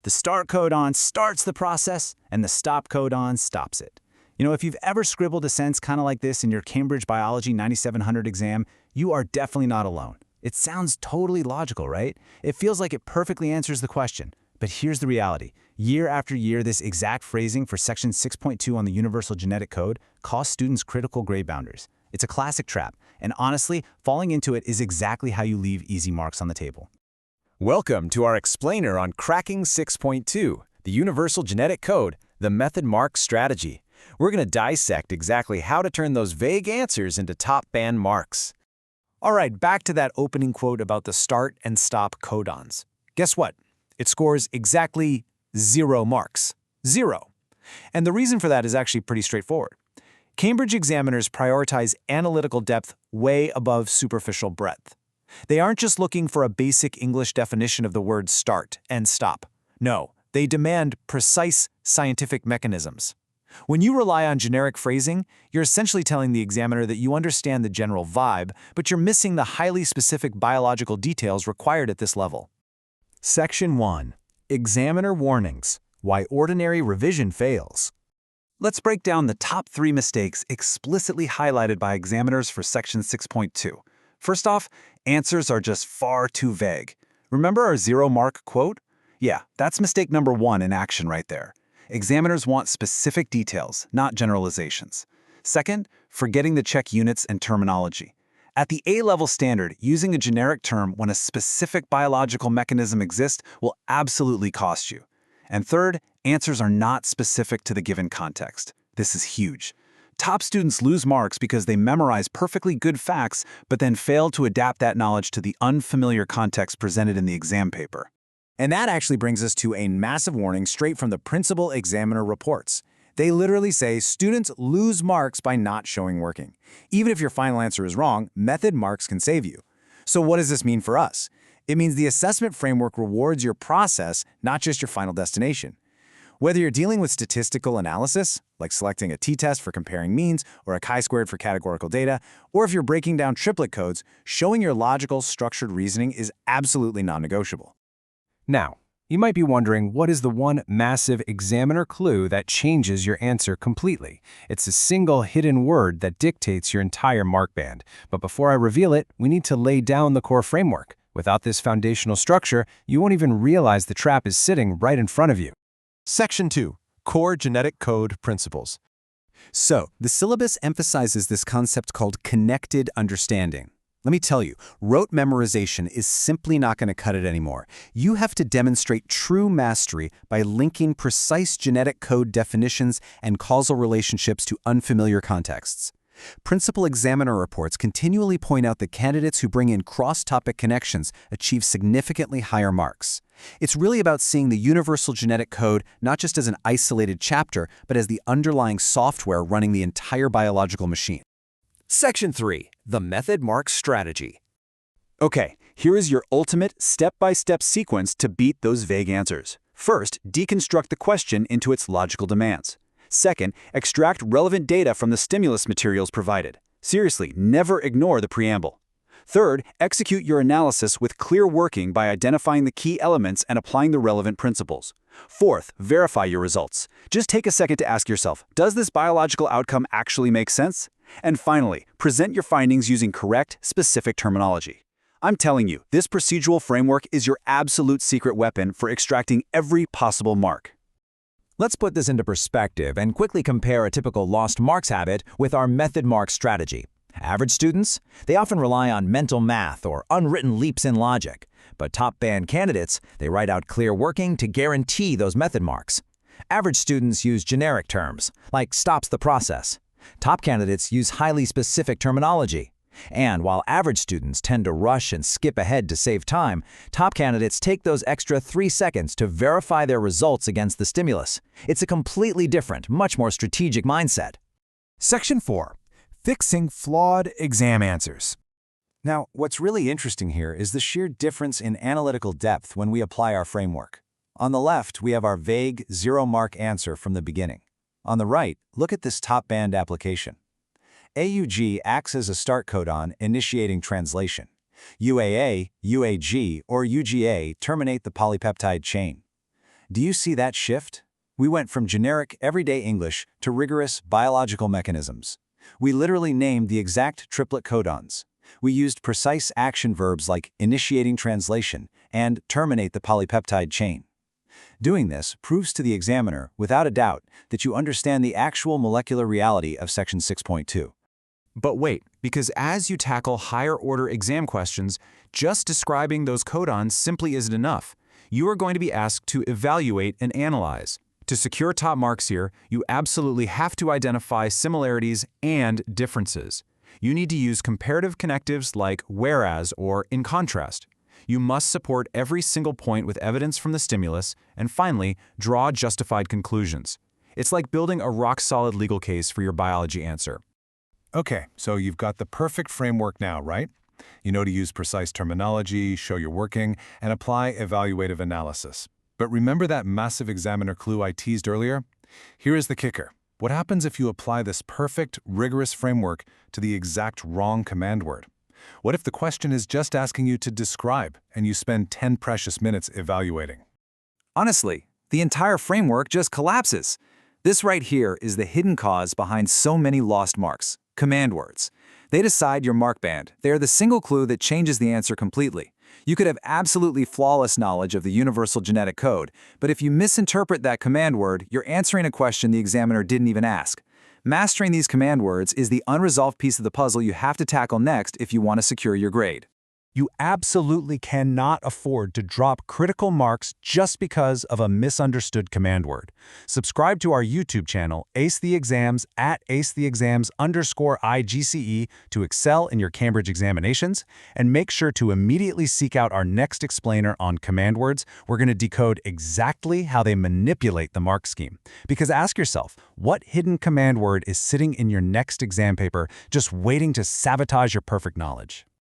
The start codon starts the process, and the stop codon stops it. If you've ever scribbled a sentence kind of like this in your Cambridge Biology 9700 exam, you are definitely not alone. It sounds totally logical, right? It feels like it perfectly answers the question. But here's the reality. Year after year, this exact phrasing for Section 6.2 on the Universal Genetic Code costs students critical grade boundaries. It's a classic trap, and honestly, falling into it is exactly how you leave easy marks on the table. Welcome to our explainer on cracking 6.2, the Universal Genetic Code, the method mark strategy. We're going to dissect exactly how to turn those vague answers into top band marks. All right, back to that opening quote about the start and stop codons. Guess what? It scores exactly 0 marks. 0. And the reason for that is actually pretty straightforward. Cambridge examiners prioritize analytical depth way above superficial breadth. They aren't just looking for a basic English definition of the words start and stop. No, they demand precise scientific mechanisms. When you rely on generic phrasing, you're essentially telling the examiner that you understand the general vibe, but you're missing the highly specific biological details required at this level. Section 1. Examiner Warnings. Why Ordinary Revision Fails. Let's break down the top 3 mistakes explicitly highlighted by examiners for Section 6.2. First off, answers are just far too vague. Remember our 0-mark quote? Yeah, that's mistake number 1 in action right there. Examiners want specific details, not generalizations. Second, forgetting to check units and terminology. At the A-level standard, using a generic term when a specific biological mechanism exists will absolutely cost you. And third, answers are not specific to the given context. This is huge. Top students lose marks because they memorize perfectly good facts, but then fail to adapt that knowledge to the unfamiliar context presented in the exam paper. And that actually brings us to a massive warning straight from the principal examiner reports. They literally say students lose marks by not showing working. Even if your final answer is wrong, method marks can save you. So what does this mean for us? It means the assessment framework rewards your process, not just your final destination. Whether you're dealing with statistical analysis, like selecting a t-test for comparing means or a chi-squared for categorical data, or if you're breaking down triplet codes, showing your logical, structured reasoning is absolutely non-negotiable. Now, you might be wondering, what is the one massive examiner clue that changes your answer completely? It's a single hidden word that dictates your entire mark band. But before I reveal it, we need to lay down the core framework. Without this foundational structure, you won't even realize the trap is sitting right in front of you. Section 2. Core Genetic Code Principles. So, the syllabus emphasizes this concept called connected understanding. Let me tell you, rote memorization is simply not going to cut it anymore. You have to demonstrate true mastery by linking precise genetic code definitions and causal relationships to unfamiliar contexts. Principal examiner reports continually point out that candidates who bring in cross-topic connections achieve significantly higher marks. It's really about seeing the universal genetic code not just as an isolated chapter, but as the underlying software running the entire biological machine. Section 3. The Method Mark Strategy. Okay, here is your ultimate step-by-step sequence to beat those vague answers. First, deconstruct the question into its logical demands. Second, extract relevant data from the stimulus materials provided. Seriously, never ignore the preamble. Third, execute your analysis with clear working by identifying the key elements and applying the relevant principles. Fourth, verify your results. Just take a second to ask yourself, does this biological outcome actually make sense? And finally, present your findings using correct, specific terminology. I'm telling you, this procedural framework is your absolute secret weapon for extracting every possible mark. Let's put this into perspective and quickly compare a typical lost marks habit with our method mark strategy. Average students, they often rely on mental math or unwritten leaps in logic. But top band candidates, they write out clear working to guarantee those method marks. Average students use generic terms, like stops the process. Top candidates use highly specific terminology. And while average students tend to rush and skip ahead to save time, top candidates take those extra 3 seconds to verify their results against the stimulus. It's a completely different, much more strategic mindset. Section 4. Fixing Flawed Exam Answers. Now, what's really interesting here is the sheer difference in analytical depth when we apply our framework. On the left, we have our vague, 0-mark answer from the beginning. On the right, look at this top-band application. AUG acts as a start codon initiating translation. UAA, UAG, or UGA terminate the polypeptide chain. Do you see that shift? We went from generic, everyday English to rigorous biological mechanisms. We literally named the exact triplet codons. We used precise action verbs like initiating translation and terminate the polypeptide chain. Doing this proves to the examiner, without a doubt, that you understand the actual molecular reality of Section 6.2. But wait, because as you tackle higher-order exam questions, just describing those codons simply isn't enough. You are going to be asked to evaluate and analyze. To secure top marks here, you absolutely have to identify similarities and differences. You need to use comparative connectives like whereas or in contrast. You must support every single point with evidence from the stimulus, and finally, draw justified conclusions. It's like building a rock-solid legal case for your biology answer. Okay, so you've got the perfect framework now, right? You know to use precise terminology, show you're working, and apply evaluative analysis. But remember that massive examiner clue I teased earlier? Here is the kicker. What happens if you apply this perfect, rigorous framework to the exact wrong command word? What if the question is just asking you to describe, and you spend 10 precious minutes evaluating? Honestly, the entire framework just collapses. This right here is the hidden cause behind so many lost marks: command words. They decide your mark band. They are the single clue that changes the answer completely. You could have absolutely flawless knowledge of the universal genetic code, but if you misinterpret that command word, you're answering a question the examiner didn't even ask. Mastering these command words is the unresolved piece of the puzzle you have to tackle next if you want to secure your grade. You absolutely cannot afford to drop critical marks just because of a misunderstood command word. Subscribe to our YouTube channel, Ace the Exams, at acetheexams_IGCE to excel in your Cambridge examinations, and make sure to immediately seek out our next explainer on command words. We're going to decode exactly how they manipulate the mark scheme. Because ask yourself, what hidden command word is sitting in your next exam paper just waiting to sabotage your perfect knowledge?